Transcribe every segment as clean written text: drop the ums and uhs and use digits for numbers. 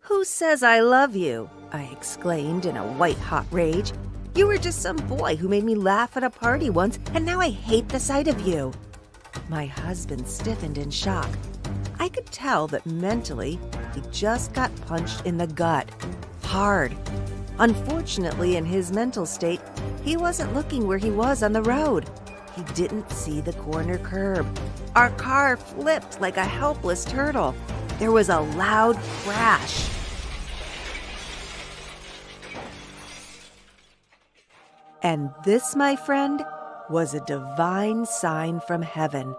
"Who says I love you?" I exclaimed in a white-hot rage. "You were just some boy who made me laugh at a party once, and now I hate the sight of you." My husband stiffened in shock. I could tell that mentally he just got punched in the gut. Hard. Unfortunately, in his mental state, he wasn't looking where he was on the road. He didn't see the corner curb. Our car flipped like a helpless turtle. There was a loud crash. And this, my friend, was a divine sign from heaven.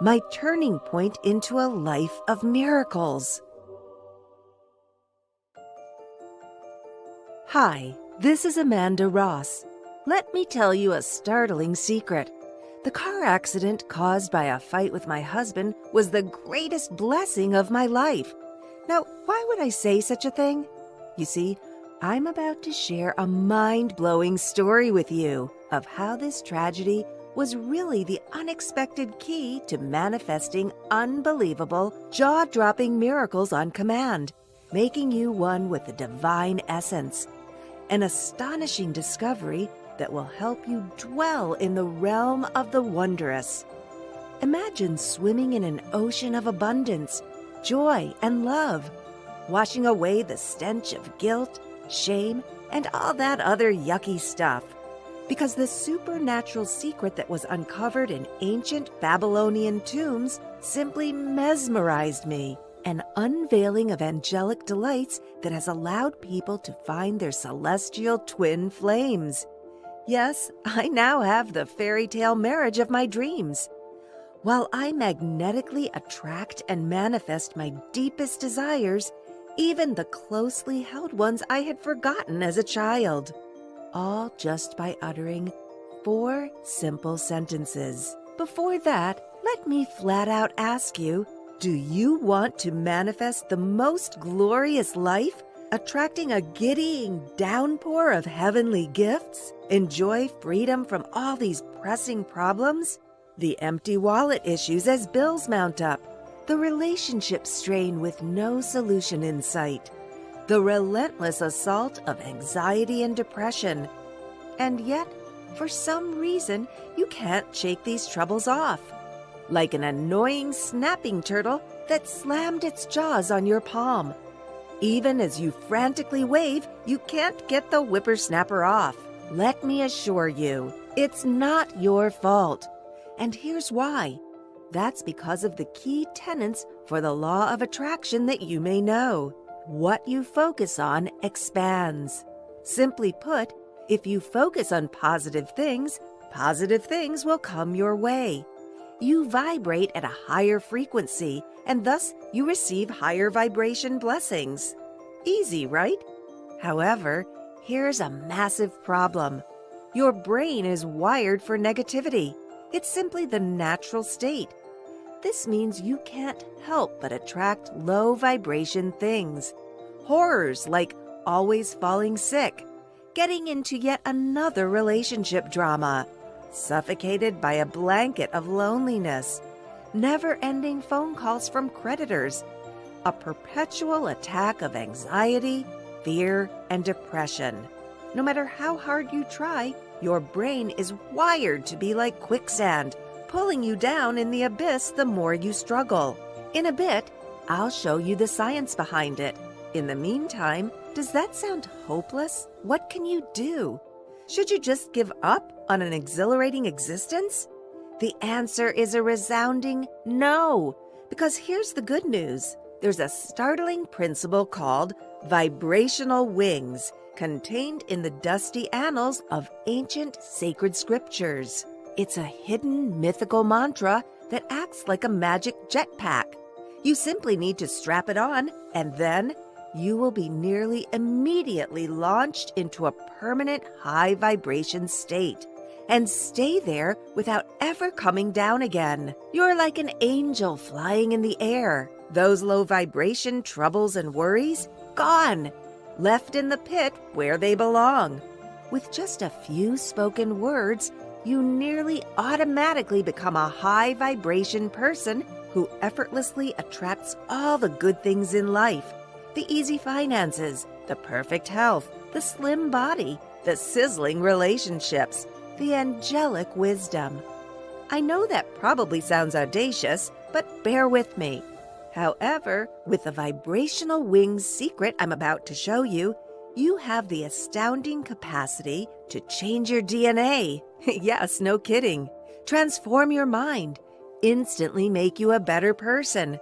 My turning point into a life of miracles. Hi, this is Amanda Ross. Let me tell you a startling secret. The car accident caused by a fight with my husband was the greatest blessing of my life. Now, why would I say such a thing? You see, I'm about to share a mind-blowing story with you of how this tragedy was really the unexpected key to manifesting unbelievable, jaw-dropping miracles on command, making you one with the divine essence. An astonishing discovery that will help you dwell in the realm of the wondrous. Imagine swimming in an ocean of abundance, joy, and love, washing away the stench of guilt, shame, and all that other yucky stuff. Because the supernatural secret that was uncovered in ancient Babylonian tombs simply mesmerized me. An unveiling of angelic delights that has allowed people to find their celestial twin flames. Yes, I now have the fairy tale marriage of my dreams. While I magnetically attract and manifest my deepest desires, even the closely held ones I had forgotten as a child. All just by uttering 4 simple sentences. Before that, let me flat out ask you, do you want to manifest the most glorious life, attracting a giddying downpour of heavenly gifts? Enjoy freedom from all these pressing problems? The empty wallet issues as bills mount up? The relationship strain with no solution in sight? The relentless assault of anxiety and depression? And yet, for some reason, you can't shake these troubles off. Like an annoying snapping turtle that slammed its jaws on your palm. Even as you frantically wave, you can't get the whippersnapper off. Let me assure you, it's not your fault. And here's why. That's because of the key tenets for the law of attraction that you may know. What you focus on expands. Simply put, if you focus on positive things will come your way. You vibrate at a higher frequency, and thus you receive higher vibration blessings. Easy, right? However, here's a massive problem. Your brain is wired for negativity. It's simply the natural state. This means you can't help but attract low vibration things. Horrors like always falling sick, getting into yet another relationship drama, suffocated by a blanket of loneliness, never-ending phone calls from creditors, a perpetual attack of anxiety, fear, and depression. No matter how hard you try, your brain is wired to be like quicksand, pulling you down in the abyss the more you struggle. In a bit, I'll show you the science behind it. In the meantime, does that sound hopeless? What can you do? Should you just give up on an exhilarating existence? The answer is a resounding no, because here's the good news. There's a startling principle called vibrational wings contained in the dusty annals of ancient sacred scriptures. It's a hidden mythical mantra that acts like a magic jetpack. You simply need to strap it on, and then you will be nearly immediately launched into a permanent high vibration state and stay there without ever coming down again. You're like an angel flying in the air. Those low vibration troubles and worries, gone, left in the pit where they belong. With just a few spoken words, you nearly automatically become a high vibration person who effortlessly attracts all the good things in life. the easy finances, the perfect health, the slim body, the sizzling relationships, the angelic wisdom. I know that probably sounds audacious, but bear with me. However, with the vibrational wings secret I'm about to show you, you have the astounding capacity to change your DNA. Yes, no kidding. Transform your mind, instantly make you a better person.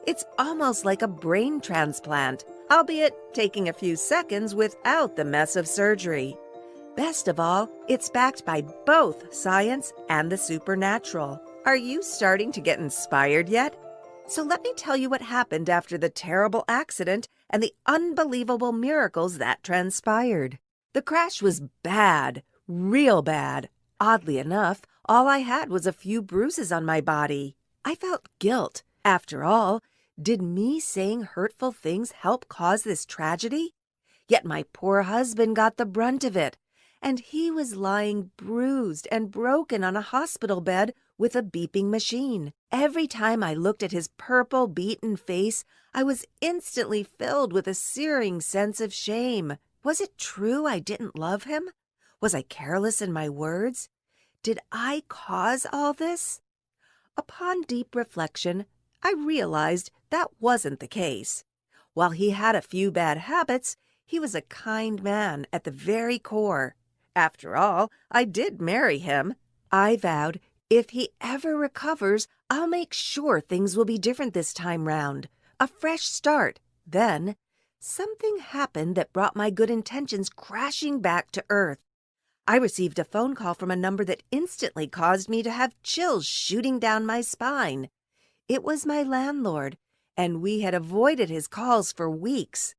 It's almost like a brain transplant, albeit taking a few seconds without the mess of surgery. Best of all, it's backed by both science and the supernatural. Are you starting to get inspired yet? So let me tell you what happened after the terrible accident and the unbelievable miracles that transpired. The crash was bad, real bad. Oddly enough, all I had was a few bruises on my body. I felt guilt. After all, did me saying hurtful things help cause this tragedy? Yet my poor husband got the brunt of it, and he was lying bruised and broken on a hospital bed with a beeping machine. Every time I looked at his purple, beaten face, I was instantly filled with a searing sense of shame. Was it true I didn't love him? Was I careless in my words? Did I cause all this? Upon deep reflection, I realized that wasn't the case. While he had a few bad habits, he was a kind man at the very core. After all, I did marry him. I vowed, if he ever recovers, I'll make sure things will be different this time round. A fresh start. Then, something happened that brought my good intentions crashing back to earth. I received a phone call from a number that instantly caused me to have chills shooting down my spine. It was my landlord, and we had avoided his calls for weeks.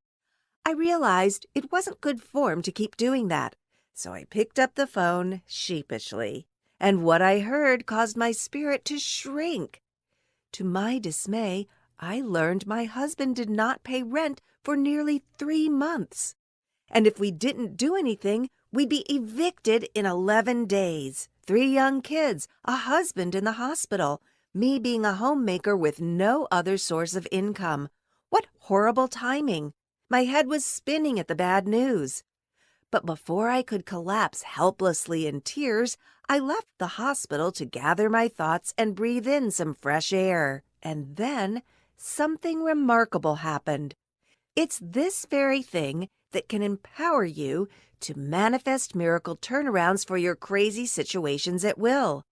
I realized it wasn't good form to keep doing that, so I picked up the phone sheepishly, and what I heard caused my spirit to shrink. To my dismay, I learned my husband did not pay rent for nearly 3 months. And if we didn't do anything, we'd be evicted in 11 days. 3 young kids, a husband in the hospital, me being a homemaker with no other source of income. What horrible timing! My head was spinning at the bad news. But before I could collapse helplessly in tears, I left the hospital to gather my thoughts and breathe in some fresh air. And then something remarkable happened. It's this very thing that can empower you to manifest miracle turnarounds for your crazy situations at will.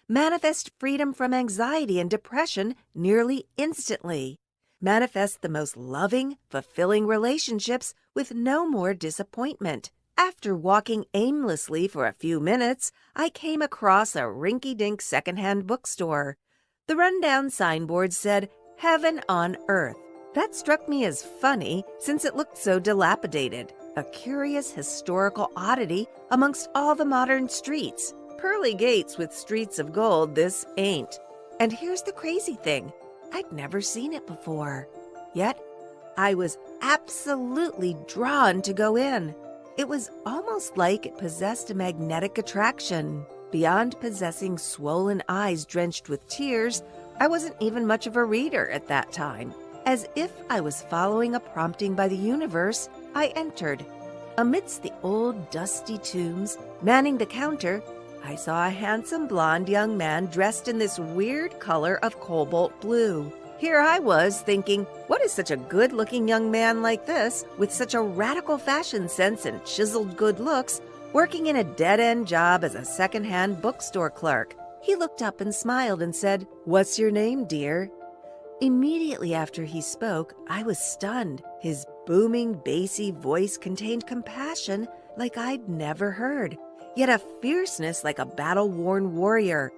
Manifest freedom from anxiety and depression nearly instantly. Manifest the most loving, fulfilling relationships with no more disappointment. After walking aimlessly for a few minutes, I came across a rinky-dink secondhand bookstore. The rundown signboard said, "Heaven on Earth." That struck me as funny since it looked so dilapidated, a curious historical oddity amongst all the modern streets. Pearly gates with streets of gold, this ain't. And here's the crazy thing. I'd never seen it before. Yet, I was absolutely drawn to go in. It was almost like it possessed a magnetic attraction. Beyond possessing swollen eyes drenched with tears, I wasn't even much of a reader at that time. As if I was following a prompting by the universe, I entered. Amidst the old dusty tombs, manning the counter, I saw a handsome blonde young man dressed in this weird color of cobalt blue. Here I was thinking, what is such a good-looking young man like this, with such a radical fashion sense and chiseled good looks, working in a dead-end job as a second-hand bookstore clerk? He looked up and smiled and said, "What's your name, dear?" Immediately after he spoke, I was stunned. His booming, bassy voice contained compassion like I'd never heard, yet a fierceness like a battle-worn warrior.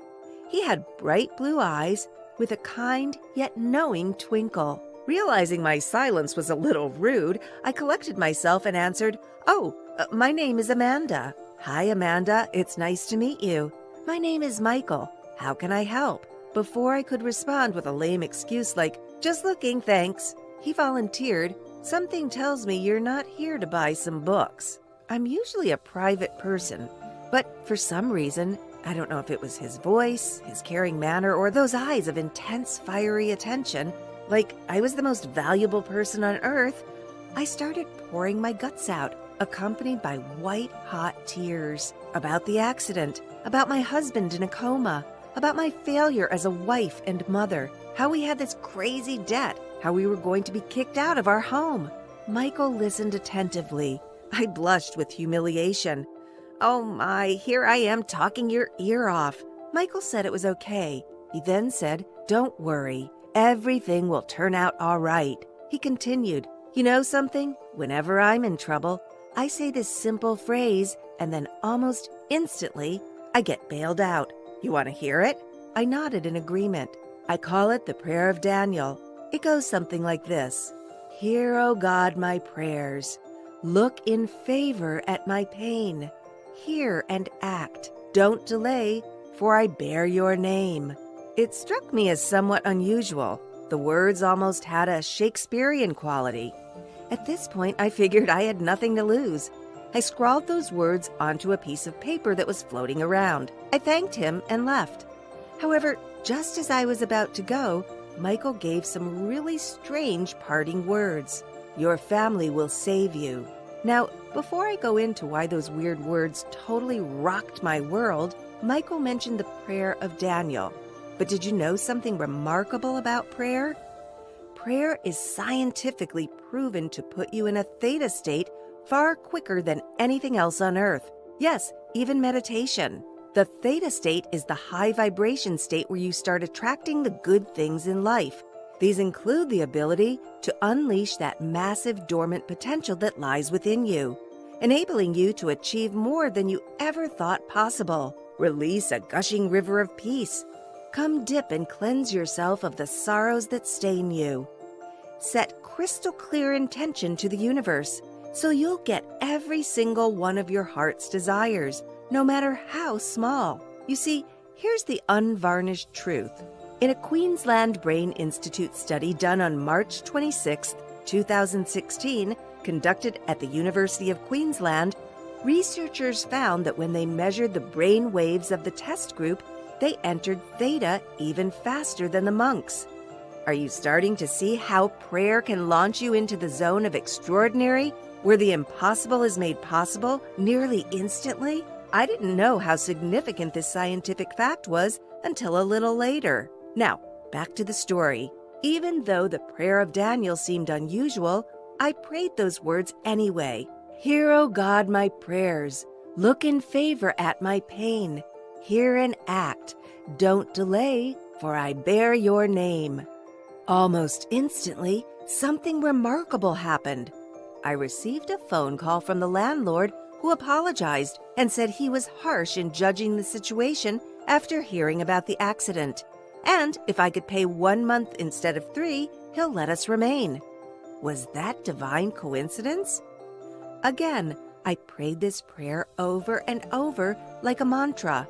He had bright blue eyes with a kind yet knowing twinkle. Realizing my silence was a little rude, I collected myself and answered, my name is Amanda." "Hi, Amanda. It's nice to meet you." "My name is Michael. How can I help?" Before I could respond with a lame excuse like, "Just looking, thanks," he volunteered, "Something tells me you're not here to buy some books." I'm usually a private person, but for some reason, I don't know if it was his voice, his caring manner, or those eyes of intense, fiery attention, like I was the most valuable person on earth, I started pouring my guts out, accompanied by white-hot tears, about the accident, about my husband in a coma, about my failure as a wife and mother, how we had this crazy debt, how we were going to be kicked out of our home. Michael listened attentively. I blushed with humiliation. "Oh my, here I am talking your ear off." Michael said it was okay. He then said, "Don't worry, everything will turn out all right." He continued, "You know something? Whenever I'm in trouble, I say this simple phrase, and then almost instantly, I get bailed out. You want to hear it?" I nodded in agreement. "I call it the prayer of Daniel. It goes something like this. Hear, O God, my prayers. Look in favor at my pain. Hear and act. Don't delay, for I bear your name." It struck me as somewhat unusual. The words almost had a Shakespearean quality. At this point, I figured I had nothing to lose. I scrawled those words onto a piece of paper that was floating around. I thanked him and left. However, just as I was about to go, Michael gave some really strange parting words. "Your family will save you." Now, before I go into why those weird words totally rocked my world, Michael mentioned the prayer of Daniel. But did you know something remarkable about prayer? Prayer is scientifically proven to put you in a theta state far quicker than anything else on earth. Yes, even meditation. The theta state is the high vibration state where you start attracting the good things in life. These include the ability to unleash that massive dormant potential that lies within you, enabling you to achieve more than you ever thought possible. Release a gushing river of peace. Come dip and cleanse yourself of the sorrows that stain you. Set crystal clear intention to the universe, so you'll get every single one of your heart's desires, no matter how small. You see, here's the unvarnished truth. In a Queensland Brain Institute study done on March 26, 2016, conducted at the University of Queensland, researchers found that when they measured the brain waves of the test group, they entered theta even faster than the monks. Are you starting to see how prayer can launch you into the zone of extraordinary, where the impossible is made possible nearly instantly? I didn't know how significant this scientific fact was until a little later. Now, back to the story. Even though the prayer of Daniel seemed unusual, I prayed those words anyway. Hear, O God, my prayers. Look in favor at my pain. Hear and act. Don't delay, for I bear your name. Almost instantly, something remarkable happened. I received a phone call from the landlord who apologized and said he was harsh in judging the situation after hearing about the accident. And if I could pay 1 month instead of 3, he'll let us remain. Was that divine coincidence? Again, I prayed this prayer over and over like a mantra,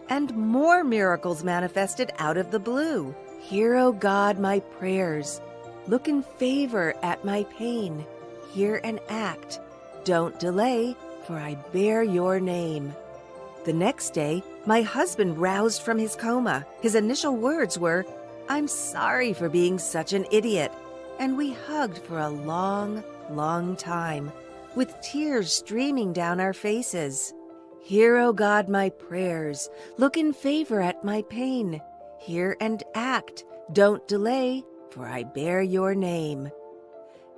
and more miracles manifested out of the blue. Hear, O God, my prayers. Look in favor at my pain. Hear and act. Don't delay, for I bear your name. The next day, my husband roused from his coma. His initial words were, "I'm sorry for being such an idiot." And we hugged for a long, long time, with tears streaming down our faces. Hear, O God, my prayers. Look in favor at my pain. Hear and act. Don't delay, for I bear your name.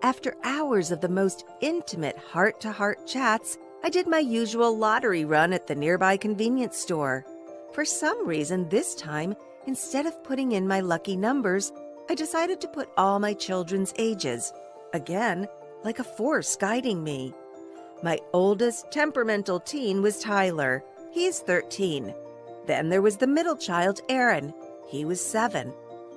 After hours of the most intimate heart-to-heart chats, I did my usual lottery run at the nearby convenience store. For some reason this time, instead of putting in my lucky numbers, I decided to put all my children's ages. Again, like a force guiding me. My oldest temperamental teen was Tyler. He's 13. Then there was the middle child, Aaron. He was 7.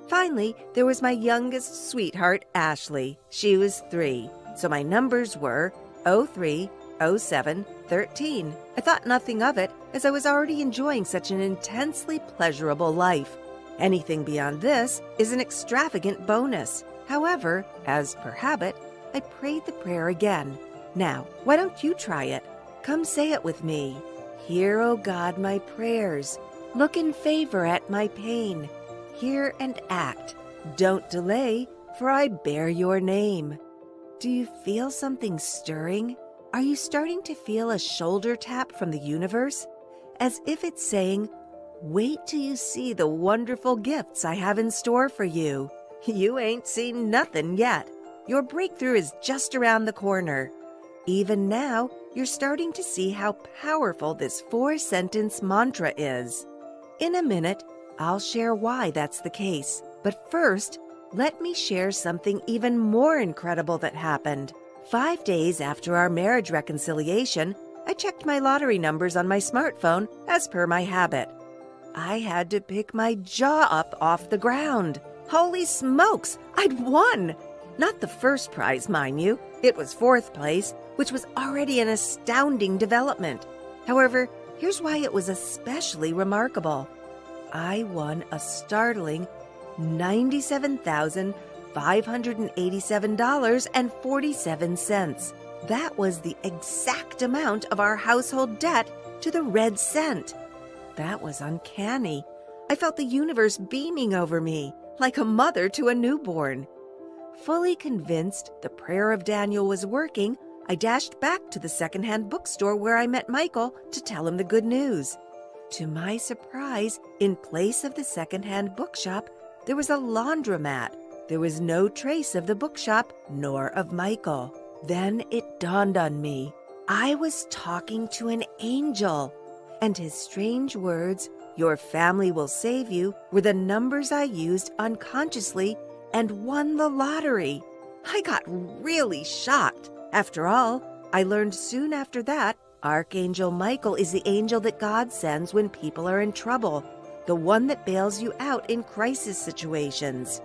Finally, there was my youngest sweetheart, Ashley. She was 3. So my numbers were 03, 07, 13. I thought nothing of it, as I was already enjoying such an intensely pleasurable life. Anything beyond this is an extravagant bonus. However, as per habit, I prayed the prayer again. Now, why don't you try it? Come say it with me. Hear, O God, my prayers. Look in favor at my pain. Hear and act. Don't delay, for I bear your name. Do you feel something stirring? Are you starting to feel a shoulder tap from the universe? As if it's saying, wait till you see the wonderful gifts I have in store for you. You ain't seen nothing yet. Your breakthrough is just around the corner. Even now, you're starting to see how powerful this 4-sentence mantra is. In a minute, I'll share why that's the case. But first, let me share something even more incredible that happened. 5 days after our marriage reconciliation, I checked my lottery numbers on my smartphone as per my habit. I had to pick my jaw up off the ground. Holy smokes, I'd won! Not the first prize, mind you. It was 4th place, which was already an astounding development. However, here's why it was especially remarkable. I won a startling $97,587.47. That was the exact amount of our household debt to the red cent. That was uncanny. I felt the universe beaming over me, like a mother to a newborn. Fully convinced the prayer of Daniel was working, I dashed back to the secondhand bookstore where I met Michael to tell him the good news. To my surprise, in place of the secondhand bookshop, there was a laundromat. There was no trace of the bookshop nor of Michael. Then it dawned on me. I was talking to an angel, and his strange words, "Your family will save you," were the numbers I used unconsciously and won the lottery. I got really shocked. After all, I learned soon after that, Archangel Michael is the angel that God sends when people are in trouble, the one that bails you out in crisis situations.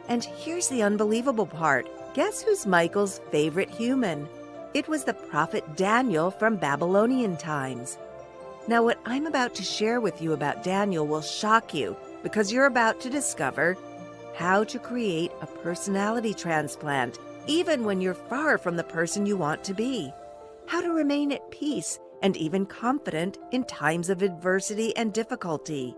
And here's the unbelievable part. Guess who's Michael's favorite human? It was the prophet Daniel from Babylonian times. Now, what I'm about to share with you about Daniel will shock you, because you're about to discover how to create a personality transplant, even when you're far from the person you want to be. How to remain at peace and even confident in times of adversity and difficulty.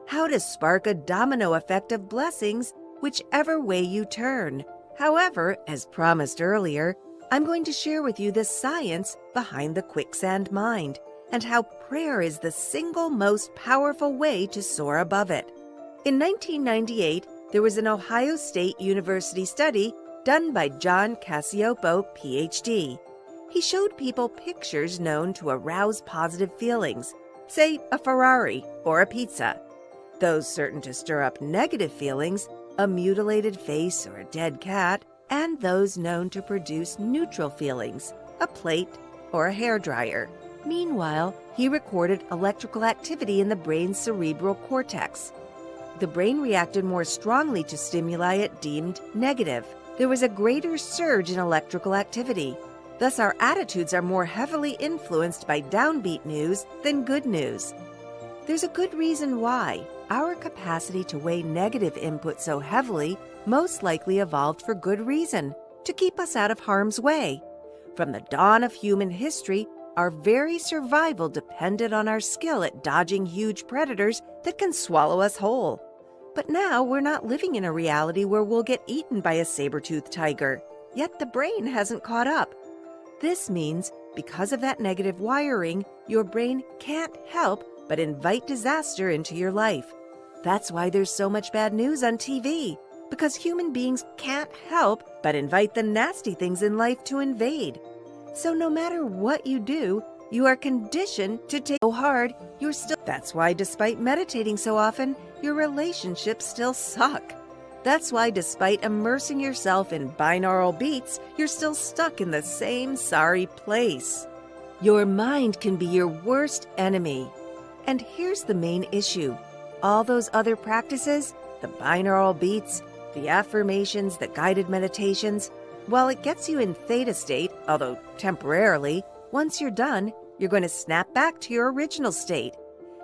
How to spark a domino effect of blessings whichever way you turn. However, as promised earlier, I'm going to share with you the science behind the quicksand mind and how prayer is the single most powerful way to soar above it. In 1998, there was an Ohio State University study done by John Cacioppo, Ph.D. He showed people pictures known to arouse positive feelings, say a Ferrari or a pizza. Those certain to stir up negative feelings, a mutilated face or a dead cat, and those known to produce neutral feelings, a plate or a hairdryer. Meanwhile, he recorded electrical activity in the brain's cerebral cortex. The brain reacted more strongly to stimuli it deemed negative. There was a greater surge in electrical activity. Thus, our attitudes are more heavily influenced by downbeat news than good news. There's a good reason why. Our capacity to weigh negative input so heavily most likely evolved for good reason, to keep us out of harm's way. From the dawn of human history, our very survival depended on our skill at dodging huge predators that can swallow us whole. But now we're not living in a reality where we'll get eaten by a saber-toothed tiger, yet the brain hasn't caught up. This means, because of that negative wiring, your brain can't help but invite disaster into your life. That's why there's so much bad news on TV, because human beings can't help but invite the nasty things in life to invade. So no matter what you do, you are conditioned to take so hard, you're still. That's why despite meditating so often, your relationships still suck. That's why despite immersing yourself in binaural beats, you're still stuck in the same sorry place. Your mind can be your worst enemy. And here's the main issue. All those other practices, the binaural beats, the affirmations, the guided meditations, while it gets you in theta state, although temporarily, once you're done, you're going to snap back to your original state.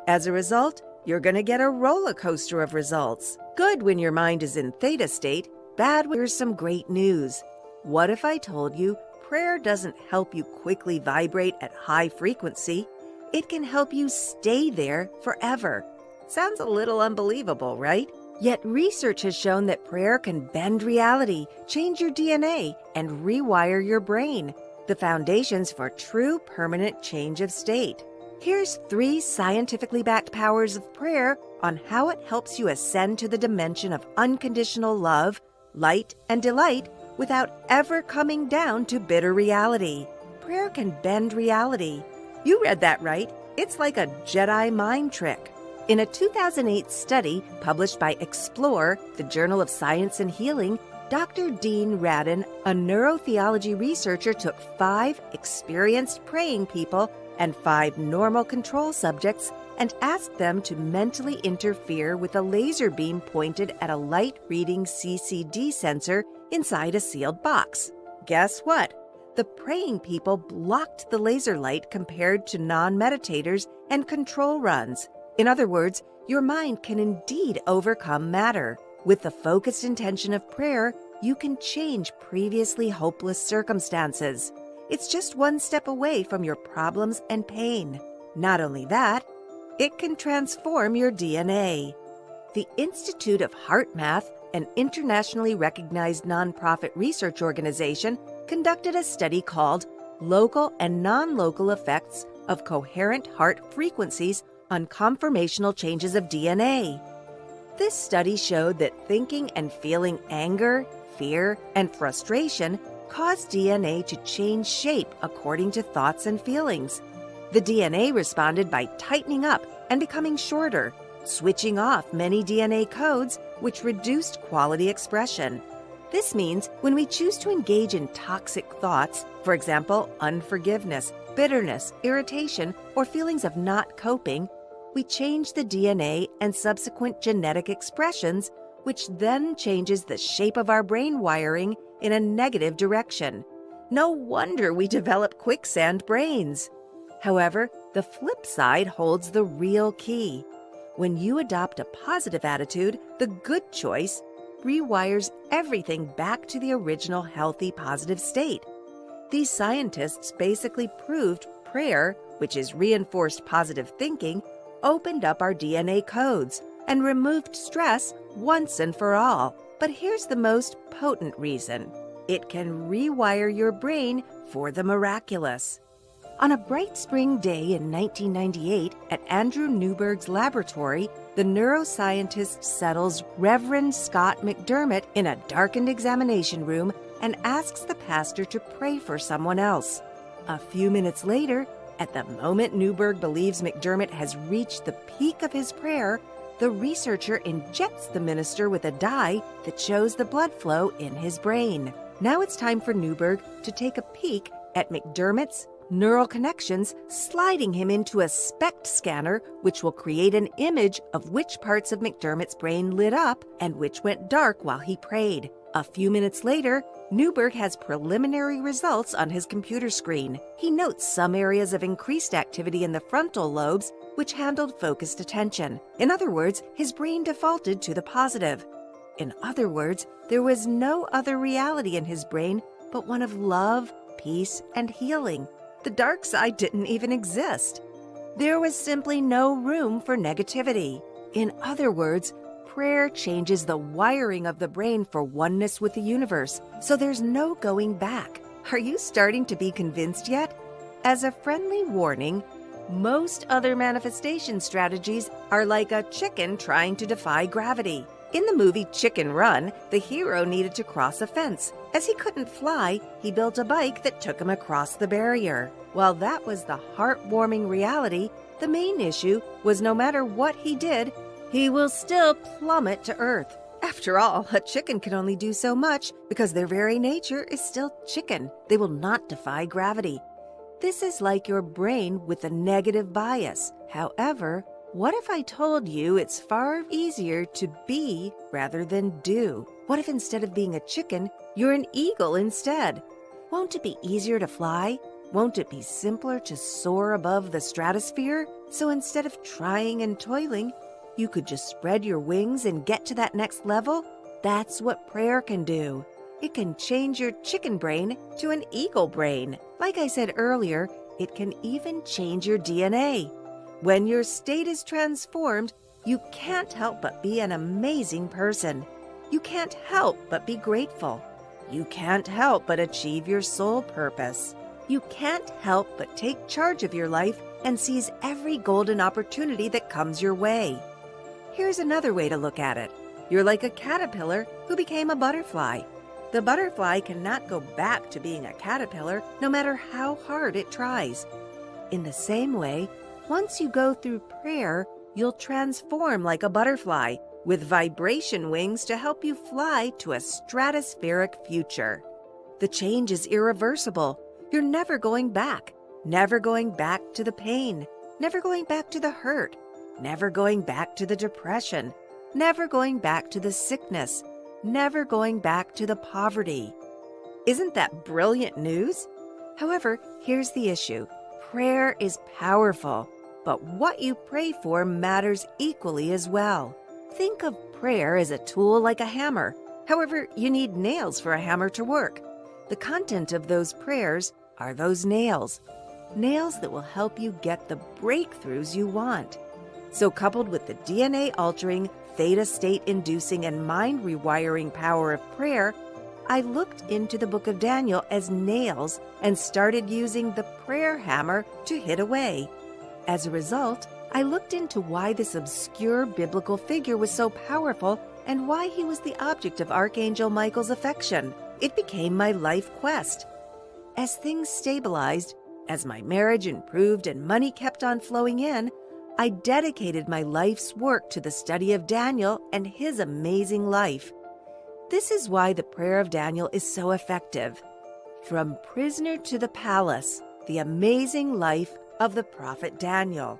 As a result, you're going to get a roller coaster of results. Good when your mind is in theta state, bad when there's some great news. What if I told you prayer doesn't help you quickly vibrate at high frequency? It can help you stay there forever. Sounds a little unbelievable, right? Yet research has shown that prayer can bend reality, change your DNA, and rewire your brain, the foundations for true permanent change of state. Here's 3 scientifically backed powers of prayer on how it helps you ascend to the dimension of unconditional love, light, and delight without ever coming down to bitter reality. Prayer can bend reality. You read that right. It's like a Jedi mind trick. In a 2008 study published by Explore, the Journal of Science and Healing, Dr. Dean Radin, a neurotheology researcher, took 5 experienced praying people and 5 normal control subjects and asked them to mentally interfere with a laser beam pointed at a light-reading CCD sensor inside a sealed box. Guess what? The praying people blocked the laser light compared to non-meditators and control runs. In other words, your mind can indeed overcome matter. With the focused intention of prayer, you can change previously hopeless circumstances. It's just one step away from your problems and pain. Not only that, it can transform your DNA. The Institute of Heart Math, an internationally recognized nonprofit research organization, conducted a study called Local and Non-Local Effects of Coherent Heart Frequencies on Conformational Changes of DNA. This study showed that thinking and feeling anger, fear, and frustration caused DNA to change shape according to thoughts and feelings. The DNA responded by tightening up and becoming shorter, switching off many DNA codes, which reduced quality expression. This means when we choose to engage in toxic thoughts, for example, unforgiveness, bitterness, irritation, or feelings of not coping, we change the DNA and subsequent genetic expressions, which then changes the shape of our brain wiring in a negative direction. No wonder we develop quicksand brains. However, the flip side holds the real key. When you adopt a positive attitude, the good choice rewires everything back to the original healthy positive state. These scientists basically proved prayer, which is reinforced positive thinking, opened up our DNA codes and removed stress once and for all. But here's the most potent reason. It can rewire your brain for the miraculous. On a bright spring day in 1998 at Andrew Newberg's laboratory, the neuroscientist settles Reverend Scott McDermott in a darkened examination room and asks the pastor to pray for someone else. A few minutes later, at the moment Newberg believes McDermott has reached the peak of his prayer, the researcher injects the minister with a dye that shows the blood flow in his brain. Now it's time for Newberg to take a peek at McDermott's neural connections, sliding him into a SPECT scanner, which will create an image of which parts of McDermott's brain lit up and which went dark while he prayed. A few minutes later, Newberg has preliminary results on his computer screen. He notes some areas of increased activity in the frontal lobes, which handled focused attention. In other words, his brain defaulted to the positive. In other words, there was no other reality in his brain but one of love, peace, and healing. The dark side didn't even exist. There was simply no room for negativity. In other words, prayer changes the wiring of the brain for oneness with the universe, so there's no going back. Are you starting to be convinced yet? As a friendly warning, most other manifestation strategies are like a chicken trying to defy gravity. In the movie Chicken Run, the hero needed to cross a fence. As he couldn't fly, he built a bike that took him across the barrier. While that was the heartwarming reality, the main issue was no matter what he did, he will still plummet to earth. After all, a chicken can only do so much because their very nature is still chicken. They will not defy gravity. This is like your brain with a negative bias. However, what if I told you it's far easier to be rather than do? What if instead of being a chicken, you're an eagle instead? Won't it be easier to fly? Won't it be simpler to soar above the stratosphere? So instead of trying and toiling, you could just spread your wings and get to that next level? That's what prayer can do. It can change your chicken brain to an eagle brain. Like I said earlier, it can even change your DNA. When your state is transformed, you can't help but be an amazing person. You can't help but be grateful. You can't help but achieve your soul purpose. You can't help but take charge of your life and seize every golden opportunity that comes your way. Here's another way to look at it. You're like a caterpillar who became a butterfly. The butterfly cannot go back to being a caterpillar no matter how hard it tries. In the same way, once you go through prayer, you'll transform like a butterfly with vibration wings to help you fly to a stratospheric future. The change is irreversible. You're never going back to the pain, never going back to the hurt, never going back to the depression, never going back to the sickness, never going back to the poverty. Isn't that brilliant news? However, here's the issue. Prayer is powerful, but what you pray for matters equally as well. Think of prayer as a tool like a hammer. However, you need nails for a hammer to work. The content of those prayers are those nails. Nails that will help you get the breakthroughs you want. So coupled with the DNA-altering, theta state-inducing, and mind-rewiring power of prayer, I looked into the book of Daniel as nails and started using the prayer hammer to hit away. As a result, I looked into why this obscure biblical figure was so powerful and why he was the object of Archangel Michael's affection. It became my life quest. As things stabilized, as my marriage improved and money kept on flowing in, I dedicated my life's work to the study of Daniel and his amazing life. This is why the prayer of Daniel is so effective. From prisoner to the palace, the amazing life of the prophet Daniel.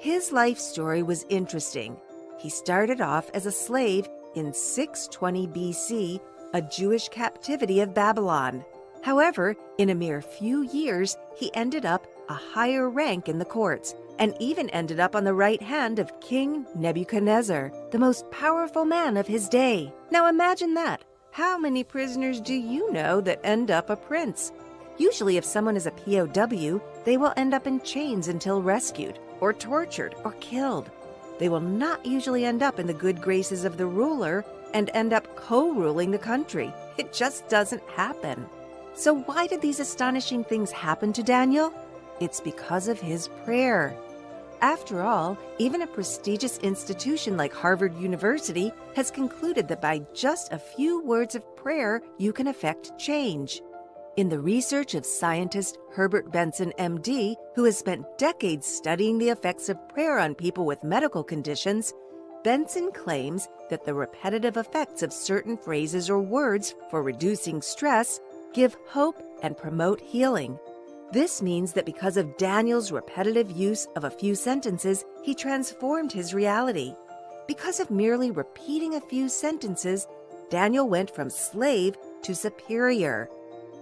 His life story was interesting. He started off as a slave in 620 BC, a Jewish captivity of Babylon. However, in a mere few years, he ended up a higher rank in the courts and even ended up on the right hand of King Nebuchadnezzar, the most powerful man of his day. Now imagine that. How many prisoners do you know that end up a prince? Usually if someone is a POW, they will end up in chains until rescued, or tortured, or killed. They will not usually end up in the good graces of the ruler and end up co-ruling the country. It just doesn't happen. So why did these astonishing things happen to Daniel? It's because of his prayer. After all, even a prestigious institution like Harvard University has concluded that by just a few words of prayer, you can effect change. In the research of scientist Herbert Benson, MD, who has spent decades studying the effects of prayer on people with medical conditions, Benson claims that the repetitive effects of certain phrases or words for reducing stress give hope and promote healing. This means that because of Daniel's repetitive use of a few sentences, he transformed his reality. Because of merely repeating a few sentences, Daniel went from slave to superior.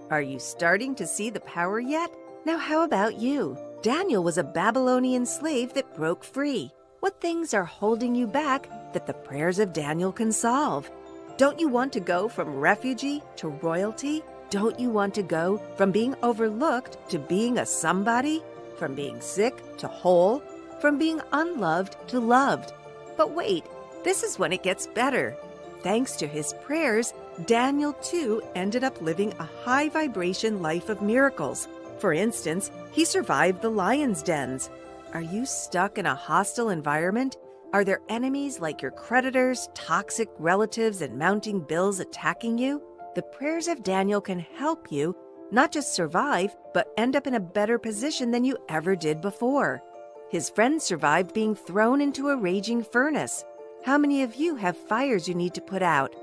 Are you starting to see the power yet? Now how about you? Daniel was a Babylonian slave that broke free. What things are holding you back that the prayers of Daniel can solve? Don't you want to go from refugee to royalty? Don't you want to go from being overlooked to being a somebody? From being sick to whole? From being unloved to loved? But wait, this is when it gets better. Thanks to his prayers, Daniel too ended up living a high vibration life of miracles. For instance, he survived the lion's dens. Are you stuck in a hostile environment? Are there enemies like your creditors, toxic relatives, and mounting bills attacking you? The prayers of Daniel can help you not just survive, but end up in a better position than you ever did before. His friends survived being thrown into a raging furnace. How many of you have fires you need to put out?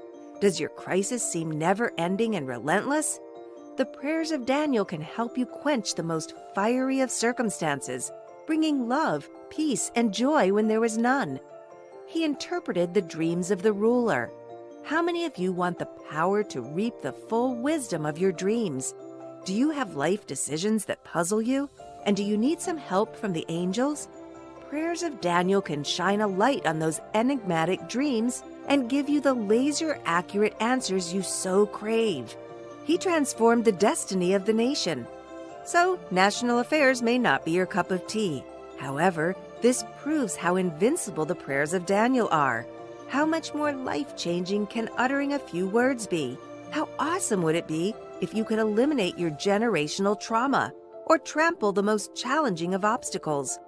Does your crisis seem never-ending and relentless? The prayers of Daniel can help you quench the most fiery of circumstances, bringing love, peace, and joy when there was none. He interpreted the dreams of the ruler. How many of you want the power to reap the full wisdom of your dreams? Do you have life decisions that puzzle you? And do you need some help from the angels? Prayers of Daniel can shine a light on those enigmatic dreams and give you the laser-accurate answers you so crave. He transformed the destiny of the nation. So, national affairs may not be your cup of tea. However, This proves how invincible the prayers of Daniel are. How much more life-changing can uttering a few words be? How awesome would it be if you could eliminate your generational trauma or trample the most challenging of obstacles?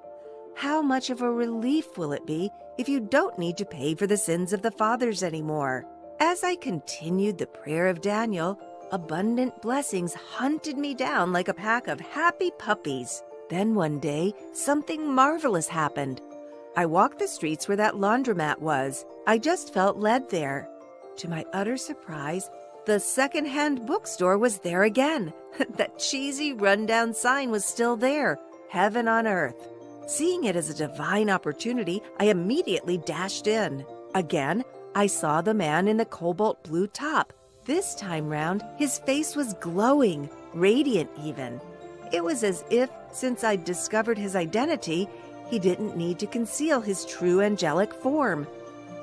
How much of a relief will it be if you don't need to pay for the sins of the fathers anymore? As I continued the prayer of Daniel, abundant blessings hunted me down like a pack of happy puppies. Then one day, something marvelous happened. I walked the streets where that laundromat was. I just felt led there. To my utter surprise, the second-hand bookstore was there again. That cheesy, rundown sign was still there, heaven on earth. Seeing it as a divine opportunity, I immediately dashed in. Again, I saw the man in the cobalt blue top. This time round, his face was glowing, radiant even. It was as if, since I'd discovered his identity, he didn't need to conceal his true angelic form.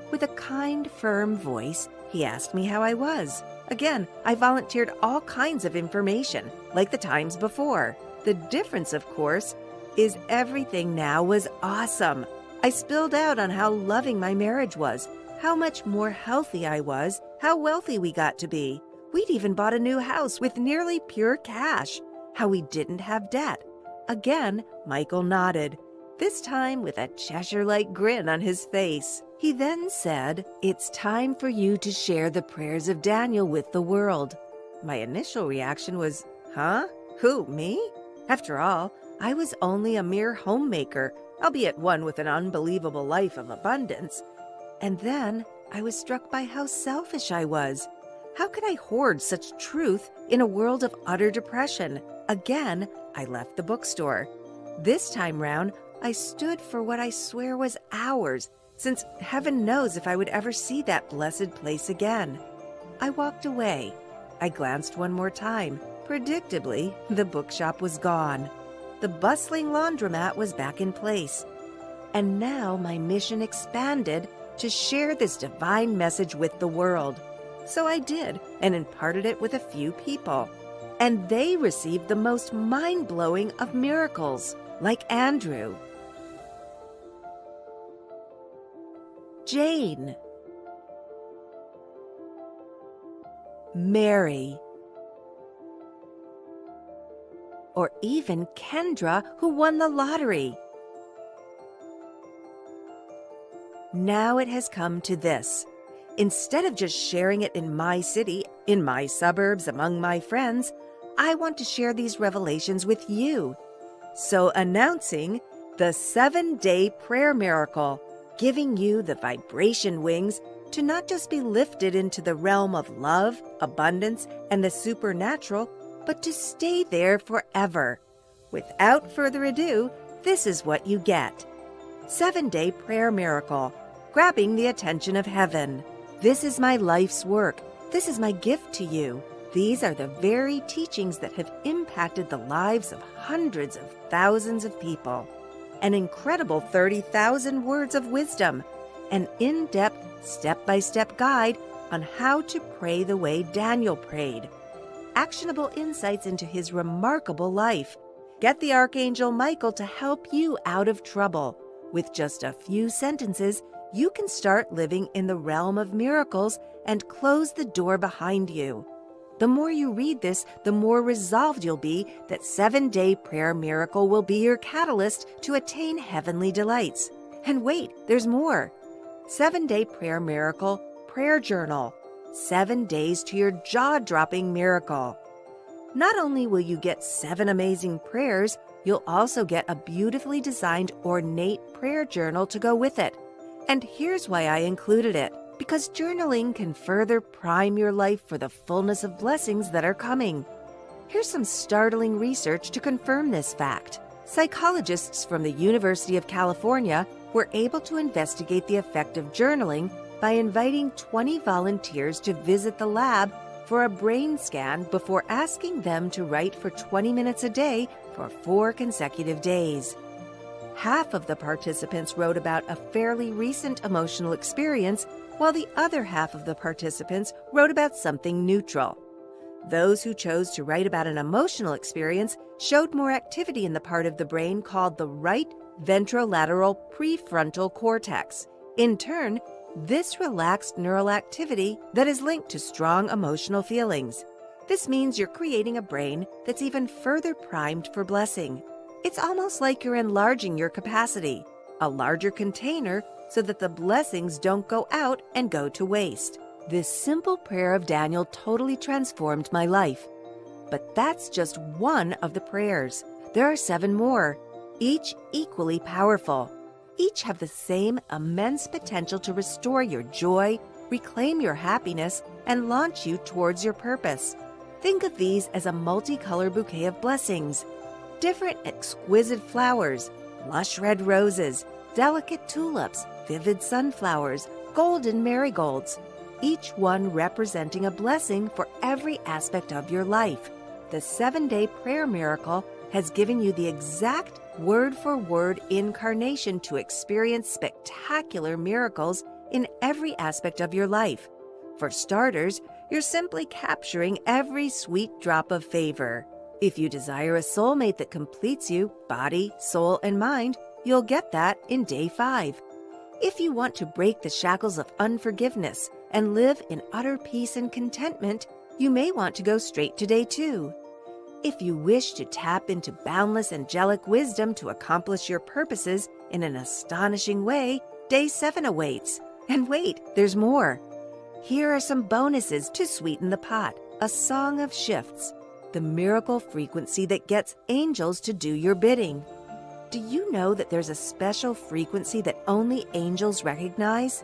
With a kind, firm voice, he asked me how I was. Again, I volunteered all kinds of information, like the times before. The difference, of course, is everything now was awesome. I spilled out on how loving my marriage was, how much more healthy I was, how wealthy we got to be. We'd even bought a new house with nearly pure cash, how we didn't have debt. Again, Michael nodded, this time with a Cheshire-like grin on his face. He then said, "It's time for you to share the prayers of Daniel with the world." My initial reaction was, huh? Who, me? After all, I was only a mere homemaker, albeit one with an unbelievable life of abundance. And then I was struck by how selfish I was. How could I hoard such truth in a world of utter depression? Again, I left the bookstore. This time round, I stood for what I swear was ours, since heaven knows if I would ever see that blessed place again. I walked away. I glanced one more time. Predictably, the bookshop was gone. The bustling laundromat was back in place. And now my mission expanded to share this divine message with the world. So I did, and imparted it with a few people. And they received the most mind-blowing of miracles, like Andrew. Jane. Mary. Or even Kendra, who won the lottery. Now it has come to this. Instead of just sharing it in my city, in my suburbs, among my friends, I want to share these revelations with you. So announcing the 7-day prayer miracle, giving you the vibration wings to not just be lifted into the realm of love, abundance, and the supernatural, but to stay there forever. Without further ado, this is what you get. 7-day prayer miracle, grabbing the attention of heaven. This is my life's work. This is my gift to you. These are the very teachings that have impacted the lives of hundreds of thousands of people. An incredible 30,000 words of wisdom. An in-depth, step-by-step guide on how to pray the way Daniel prayed. Actionable insights into his remarkable life. Get the Archangel Michael to help you out of trouble. With just a few sentences, you can start living in the realm of miracles and close the door behind you. The more you read this, the more resolved you'll be that 7-day prayer miracle will be your catalyst to attain heavenly delights. And wait, there's more. 7-day prayer miracle, prayer journal. 7 days to your jaw-dropping miracle. Not only will you get 7 amazing prayers, you'll also get a beautifully designed ornate prayer journal to go with it. And here's why I included it. Because journaling can further prime your life for the fullness of blessings that are coming. Here's some startling research to confirm this fact. Psychologists from the University of California were able to investigate the effect of journaling by inviting 20 volunteers to visit the lab for a brain scan before asking them to write for 20 minutes a day for 4 consecutive days. Half of the participants wrote about a fairly recent emotional experience, while the other half of the participants wrote about something neutral. Those who chose to write about an emotional experience showed more activity in the part of the brain called the right ventrolateral prefrontal cortex. In turn, this relaxed neural activity that is linked to strong emotional feelings. This means you're creating a brain that's even further primed for blessing. It's almost like you're enlarging your capacity, a larger container so that the blessings don't go out and go to waste. This simple prayer of Daniel totally transformed my life. But that's just one of the prayers. There are 7 more, each equally powerful. Each have the same immense potential to restore your joy, reclaim your happiness, and launch you towards your purpose. Think of these as a multicolored bouquet of blessings. Different exquisite flowers, lush red roses, delicate tulips, vivid sunflowers, golden marigolds, each one representing a blessing for every aspect of your life. The 7-day prayer miracle has given you the exact word-for-word incarnation to experience spectacular miracles in every aspect of your life. For starters, you're simply capturing every sweet drop of favor. If you desire a soulmate that completes you, body, soul, and mind, you'll get that in day 5. If you want to break the shackles of unforgiveness and live in utter peace and contentment, you may want to go straight to day 2. If you wish to tap into boundless angelic wisdom to accomplish your purposes in an astonishing way, day 7 awaits. And wait, there's more. Here are some bonuses to sweeten the pot. A song of shifts, the miracle frequency that gets angels to do your bidding. Do you know that there's a special frequency that only angels recognize?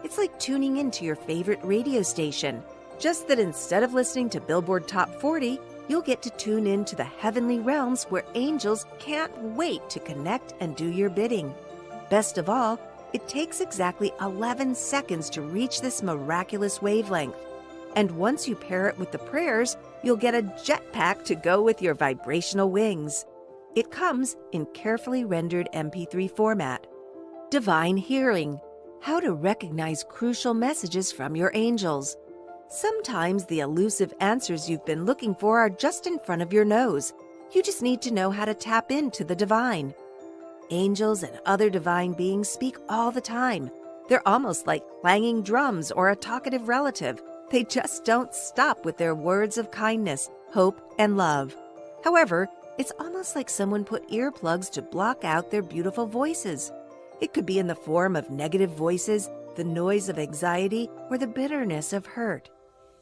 It's like tuning into your favorite radio station, just that instead of listening to Billboard Top 40, you'll get to tune in to the heavenly realms where angels can't wait to connect and do your bidding. Best of all, it takes exactly 11 seconds to reach this miraculous wavelength. And once you pair it with the prayers, you'll get a jetpack to go with your vibrational wings. It comes in carefully rendered MP3 format. Divine hearing, how to recognize crucial messages from your angels. Sometimes the elusive answers you've been looking for are just in front of your nose. You just need to know how to tap into the divine. Angels and other divine beings speak all the time. They're almost like clanging drums or a talkative relative. They just don't stop with their words of kindness, hope, and love. However, it's almost like someone put earplugs to block out their beautiful voices. It could be in the form of negative voices, the noise of anxiety, or the bitterness of hurt.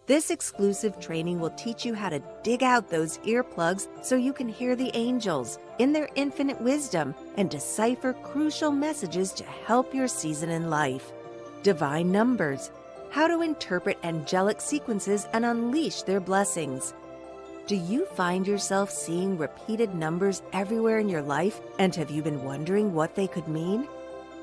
This exclusive training will teach you how to dig out those earplugs so you can hear the angels in their infinite wisdom and decipher crucial messages to help your season in life. Divine numbers, how to interpret angelic sequences and unleash their blessings. Do you find yourself seeing repeated numbers everywhere in your life, and have you been wondering what they could mean?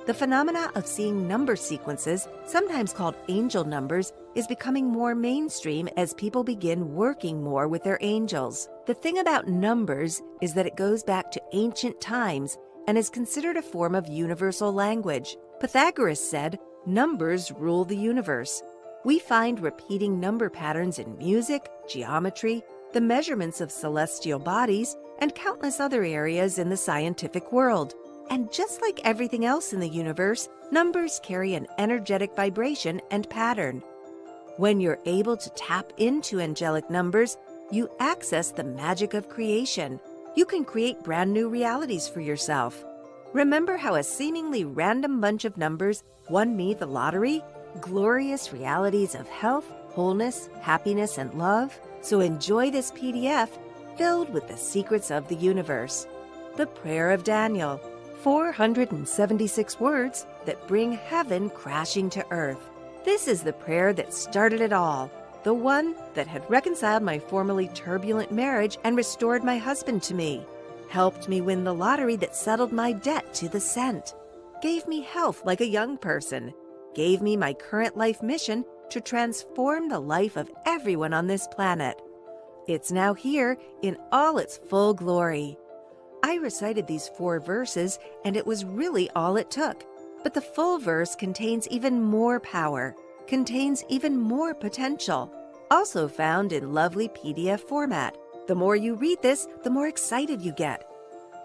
The phenomena of seeing number sequences, sometimes called angel numbers, is becoming more mainstream as people begin working more with their angels. The thing about numbers is that it goes back to ancient times and is considered a form of universal language. Pythagoras said, "Numbers rule the universe." We find repeating number patterns in music, geometry, the measurements of celestial bodies, and countless other areas in the scientific world. And just like everything else in the universe, numbers carry an energetic vibration and pattern. When you're able to tap into angelic numbers, you access the magic of creation. You can create brand new realities for yourself. Remember how a seemingly random bunch of numbers won me the lottery? Glorious realities of health, wholeness, happiness, and love. So enjoy this PDF filled with the secrets of the universe. The Prayer of Daniel. 476 words that bring heaven crashing to earth. This is the prayer that started it all, the one that had reconciled my formerly turbulent marriage and restored my husband to me, helped me win the lottery that settled my debt to the cent, gave me health like a young person, gave me my current life mission to transform the life of everyone on this planet. It's now here in all its full glory. I recited these 4 verses, and it was really all it took. But the full verse contains even more power, contains even more potential, also found in lovely PDF format. The more you read this, the more excited you get.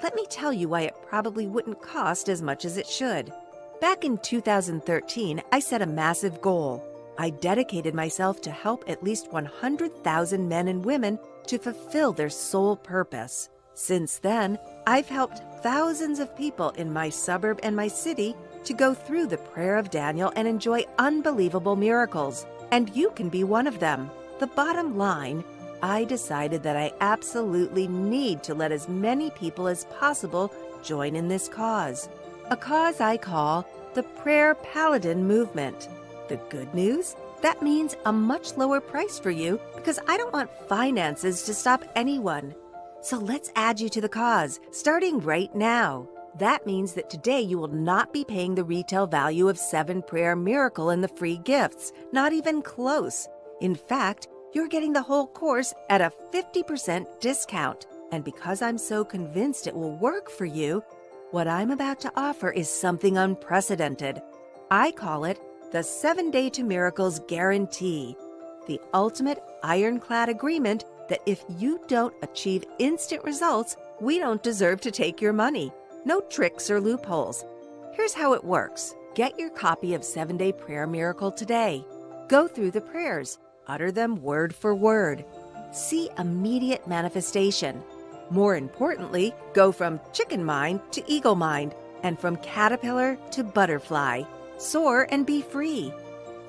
Let me tell you why it probably wouldn't cost as much as it should. Back in 2013, I set a massive goal. I dedicated myself to help at least 100,000 men and women to fulfill their soul purpose. Since then, I've helped thousands of people in my suburb and my city to go through the prayer of Daniel and enjoy unbelievable miracles. And you can be one of them. The bottom line, I decided that I absolutely need to let as many people as possible join in this cause. A cause I call the Prayer Paladin Movement. The good news? That means a much lower price for you because I don't want finances to stop anyone. So let's add you to the cause, starting right now. That means that today you will not be paying the retail value of 7 Prayer Miracle and the free gifts, not even close. In fact, you're getting the whole course at a 50% discount. And because I'm so convinced it will work for you, what I'm about to offer is something unprecedented. I call it the 7 Day to Miracles Guarantee, the ultimate ironclad agreement that if you don't achieve instant results, we don't deserve to take your money. No tricks or loopholes. Here's how it works. Get your copy of 7 Day Prayer Miracle today. Go through the prayers. Utter them word for word. See immediate manifestation. More importantly, go from chicken mind to eagle mind, and from caterpillar to butterfly. Soar and be free.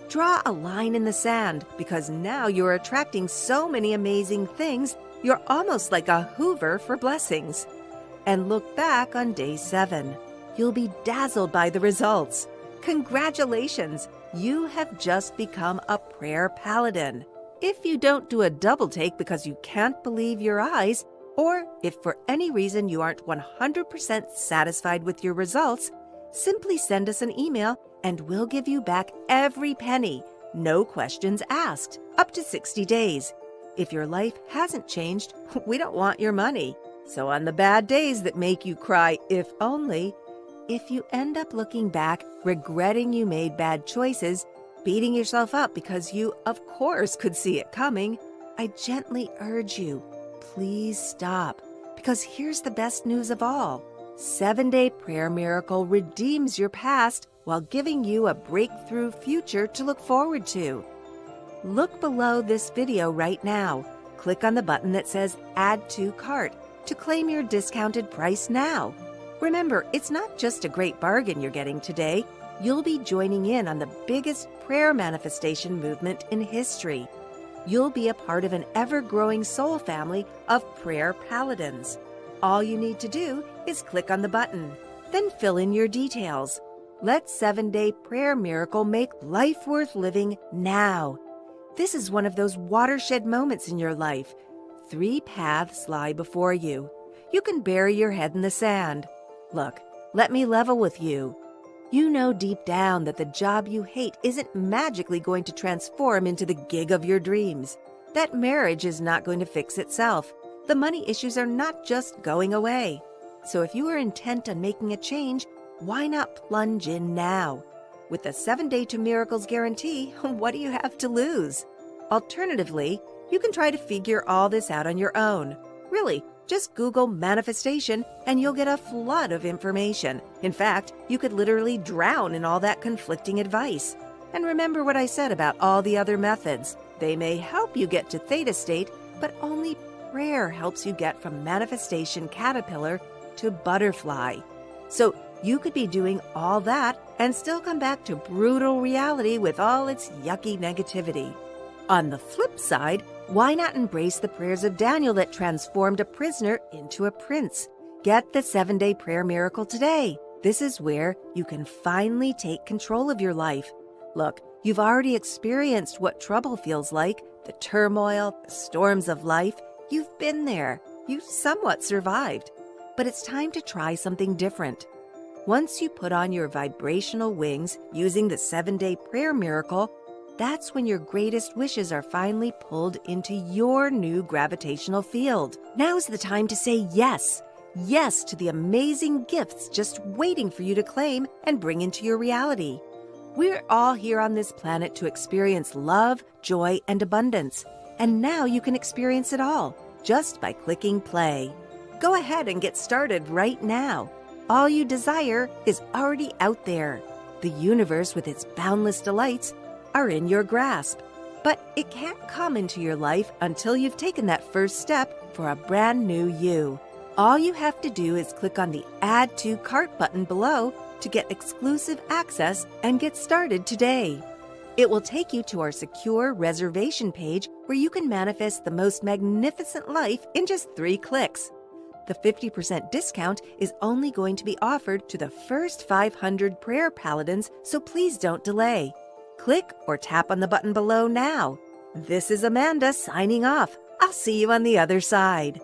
Draw a line in the sand because now you're attracting so many amazing things, you're almost like a Hoover for blessings. And look back on day 7. You'll be dazzled by the results. Congratulations! You have just become a prayer paladin. If you don't do a double take because you can't believe your eyes, or if for any reason you aren't 100% satisfied with your results, simply send us an email and we'll give you back every penny, no questions asked, up to 60 days. If your life hasn't changed, we don't want your money. So on the bad days that make you cry, if only, if you end up looking back, regretting you made bad choices, beating yourself up because you, of course, could see it coming, I gently urge you, please stop. Because here's the best news of all. 7 Day Prayer Miracle redeems your past while giving you a breakthrough future to look forward to. Look below this video right now. Click on the button that says Add to Cart to claim your discounted price now. Remember, it's not just a great bargain you're getting today. You'll be joining in on the biggest prayer manifestation movement in history. You'll be a part of an ever-growing soul family of prayer paladins. All you need to do is click on the button, then fill in your details. Let 7 Day Prayer Miracle make life worth living now. This is one of those watershed moments in your life. 3 paths lie before you. You can bury your head in the sand. Look, let me level with you. You know deep down that the job you hate isn't magically going to transform into the gig of your dreams. That marriage is not going to fix itself. The money issues are not just going away. So if you are intent on making a change, why not plunge in now? With the 7 Day to Miracles guarantee, what do you have to lose? Alternatively, you can try to figure all this out on your own. Really, just Google manifestation and you'll get a flood of information. In fact, you could literally drown in all that conflicting advice. And remember what I said about all the other methods. They may help you get to theta state, but only prayer helps you get from manifestation caterpillar to butterfly. So you could be doing all that and still come back to brutal reality with all its yucky negativity. On the flip side, why not embrace the prayers of Daniel that transformed a prisoner into a prince? Get the 7 Day Prayer Miracle today. This is where you can finally take control of your life. Look, you've already experienced what trouble feels like, the turmoil, the storms of life. You've been there. You've somewhat survived. But it's time to try something different. Once you put on your vibrational wings using the 7 Day Prayer Miracle, that's when your greatest wishes are finally pulled into your new gravitational field. Now's the time to say yes. Yes to the amazing gifts just waiting for you to claim and bring into your reality. We're all here on this planet to experience love, joy, and abundance. And now you can experience it all just by clicking play. Go ahead and get started right now. All you desire is already out there. The universe with its boundless delights are in your grasp. But it can't come into your life until you've taken that first step for a brand new you. All you have to do is click on the Add to Cart button below to get exclusive access and get started today. It will take you to our secure reservation page where you can manifest the most magnificent life in just 3 clicks. The 50% discount is only going to be offered to the first 500 prayer paladins, so please don't delay. Click or tap on the button below now. This is Amanda signing off. I'll see you on the other side.